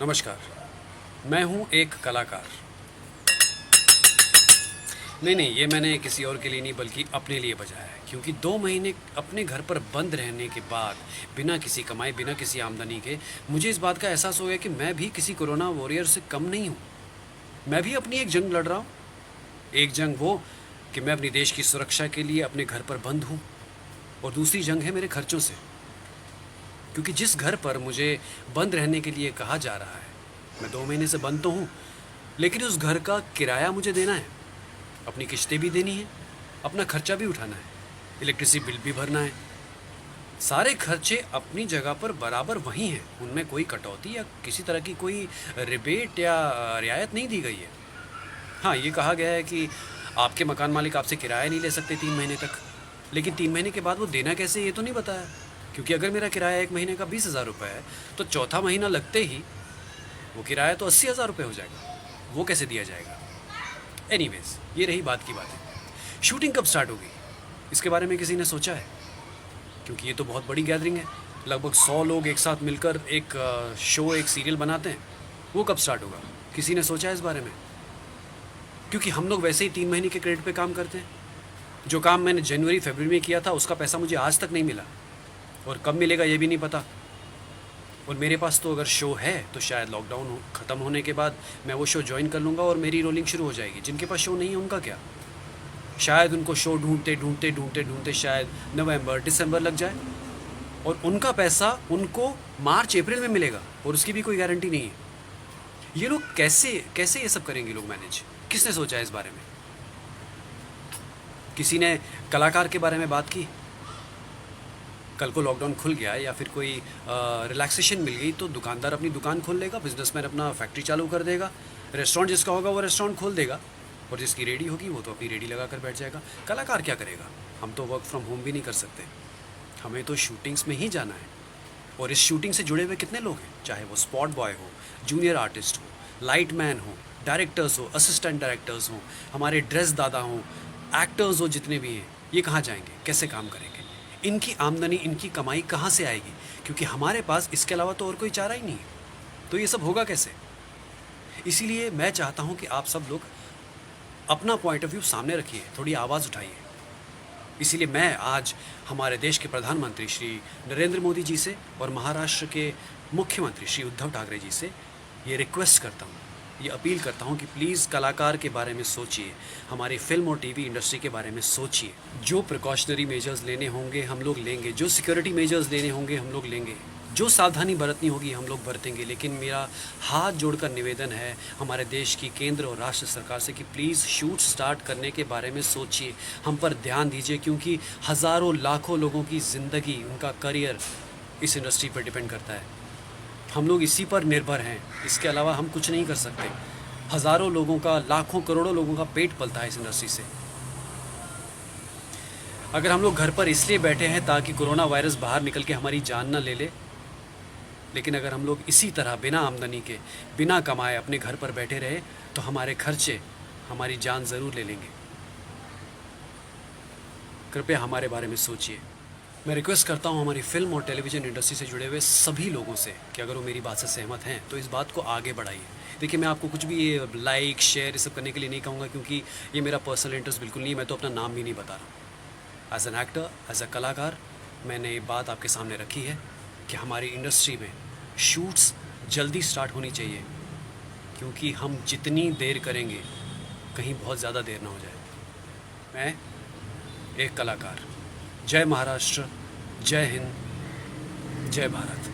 नमस्कार। मैं हूँ एक कलाकार। नहीं, ये मैंने किसी और के लिए नहीं बल्कि अपने लिए बजाया है, क्योंकि 2 महीने अपने घर पर बंद रहने के बाद बिना किसी कमाई, बिना किसी आमदनी के मुझे इस बात का एहसास हो गया कि मैं भी किसी कोरोना वॉरियर से कम नहीं हूँ। मैं भी अपनी एक जंग लड़ रहा हूँ। एक जंग वो कि मैं अपनी देश की सुरक्षा के लिए अपने घर पर बंद हूँ, और दूसरी जंग है मेरे खर्चों से। क्योंकि जिस घर पर मुझे बंद रहने के लिए कहा जा रहा है, मैं 2 महीने से बंद तो हूँ, लेकिन उस घर का किराया मुझे देना है, अपनी किश्तें भी देनी है, अपना खर्चा भी उठाना है, इलेक्ट्रिसिटी बिल भी भरना है। सारे खर्चे अपनी जगह पर बराबर वही हैं, उनमें कोई कटौती या किसी तरह की कोई रिबेट या रियायत नहीं दी गई है। हाँ, ये कहा गया है कि आपके मकान मालिक आपसे किराया नहीं ले सकते 3 महीने तक, लेकिन 3 महीने के बाद वो देना कैसे ये तो नहीं बताया। क्योंकि अगर मेरा किराया 1 महीने का 20,000 रुपये है, तो चौथा महीना लगते ही वो किराया तो 80,000 रुपये हो जाएगा। वो कैसे दिया जाएगा? एनीवेज, ये रही बात की बातें। शूटिंग कब स्टार्ट होगी, इसके बारे में किसी ने सोचा है? क्योंकि ये तो बहुत बड़ी गैदरिंग है, लगभग 100 लोग एक साथ मिलकर एक शो, एक सीरियल बनाते हैं। वो कब स्टार्ट होगा, किसी ने सोचा है इस बारे में? क्योंकि हम लोग वैसे ही 3 महीने के क्रेडिट पे काम करते हैं। जो काम मैंने जनवरी फरवरी में किया था, उसका पैसा मुझे आज तक नहीं मिला, और कब मिलेगा ये भी नहीं पता। और मेरे पास तो अगर शो है तो शायद लॉकडाउन ख़त्म होने के बाद मैं वो शो ज्वाइन कर लूँगा और मेरी रोलिंग शुरू हो जाएगी। जिनके पास शो नहीं है उनका क्या? शायद उनको शो ढूंढते शायद नवंबर दिसंबर लग जाए, और उनका पैसा उनको मार्च अप्रैल में मिलेगा, और उसकी भी कोई गारंटी नहीं है। ये लोग कैसे कैसे ये सब करेंगे लोग मैनेज? किसने सोचा है इस बारे में? किसी ने कलाकार के बारे में बात की? कल को लॉकडाउन खुल गया या फिर कोई रिलैक्सेशन मिल गई तो दुकानदार अपनी दुकान खोल लेगा, बिजनेसमैन अपना फैक्ट्री चालू कर देगा, रेस्टोरेंट जिसका होगा वो रेस्टोरेंट खोल देगा, और जिसकी रेडी होगी वो तो अपनी रेडी लगा कर बैठ जाएगा। कलाकार क्या करेगा? हम तो वर्क फ्रॉम होम भी नहीं कर सकते, हमें तो शूटिंग्स में ही जाना है। और इस शूटिंग से जुड़े हुए कितने लोग हैं, चाहे वो स्पॉट बॉय हो, जूनियर आर्टिस्ट हो, लाइट मैन हो, डायरेक्टर्स हो, असिस्टेंट डायरेक्टर्स हों, हमारे ड्रेस दादा हों, एक्टर्स हो, जितने भी हैं, ये कहाँ जाएंगे, कैसे काम करेंगे? इनकी आमदनी, इनकी कमाई कहाँ से आएगी? क्योंकि हमारे पास इसके अलावा तो और कोई चारा ही नहीं है। तो ये सब होगा कैसे? इसीलिए मैं चाहता हूँ कि आप सब लोग अपना पॉइंट ऑफ व्यू सामने रखिए, थोड़ी आवाज़ उठाइए। इसीलिए मैं आज हमारे देश के प्रधानमंत्री श्री नरेंद्र मोदी जी से और महाराष्ट्र के मुख्यमंत्री श्री उद्धव ठाकरे जी से ये रिक्वेस्ट करता हूँ, ये अपील करता हूँ कि प्लीज़ कलाकार के बारे में सोचिए, हमारी फिल्म और टीवी इंडस्ट्री के बारे में सोचिए। जो प्रिकॉशनरी मेजर्स लेने होंगे हम लोग लेंगे, जो सिक्योरिटी मेजर्स लेने होंगे हम लोग लेंगे, जो सावधानी बरतनी होगी हम लोग बरतेंगे। लेकिन मेरा हाथ जोड़कर निवेदन है हमारे देश की केंद्र और राष्ट्र सरकार से कि प्लीज़ शूट स्टार्ट करने के बारे में सोचिए, हम पर ध्यान दीजिए, क्योंकि हज़ारों लाखों लोगों की ज़िंदगी, उनका करियर इस इंडस्ट्री पर डिपेंड करता है। हम लोग इसी पर निर्भर हैं, इसके अलावा हम कुछ नहीं कर सकते। हज़ारों लोगों का, लाखों करोड़ों लोगों का पेट पलता है इस इंडस्ट्री से। अगर हम लोग घर पर इसलिए बैठे हैं ताकि कोरोना वायरस बाहर निकल के हमारी जान ना ले ले, लेकिन अगर हम लोग इसी तरह बिना आमदनी के, बिना कमाए अपने घर पर बैठे रहे, तो हमारे खर्चे हमारी जान ज़रूर ले लेंगे। कृपया हमारे बारे में सोचिए। मैं रिक्वेस्ट करता हूँ हमारी फिल्म और टेलीविज़न इंडस्ट्री से जुड़े हुए सभी लोगों से कि अगर वो मेरी बात से सहमत हैं तो इस बात को आगे बढ़ाइए। देखिए, मैं आपको कुछ भी ये लाइक शेयर ये सब करने के लिए नहीं कहूँगा, क्योंकि ये मेरा पर्सनल इंटरेस्ट बिल्कुल नहीं है। मैं तो अपना नाम भी नहीं बता रहा। As an actor, as a कलाकार, मैंने ये बात आपके सामने रखी है कि हमारी इंडस्ट्री में शूट्स जल्दी स्टार्ट होनी चाहिए, क्योंकि हम जितनी देर करेंगे कहीं बहुत ज़्यादा देर ना हो जाए। मैं एक कलाकार। जय महाराष्ट्र, जय हिंद, जय भारत।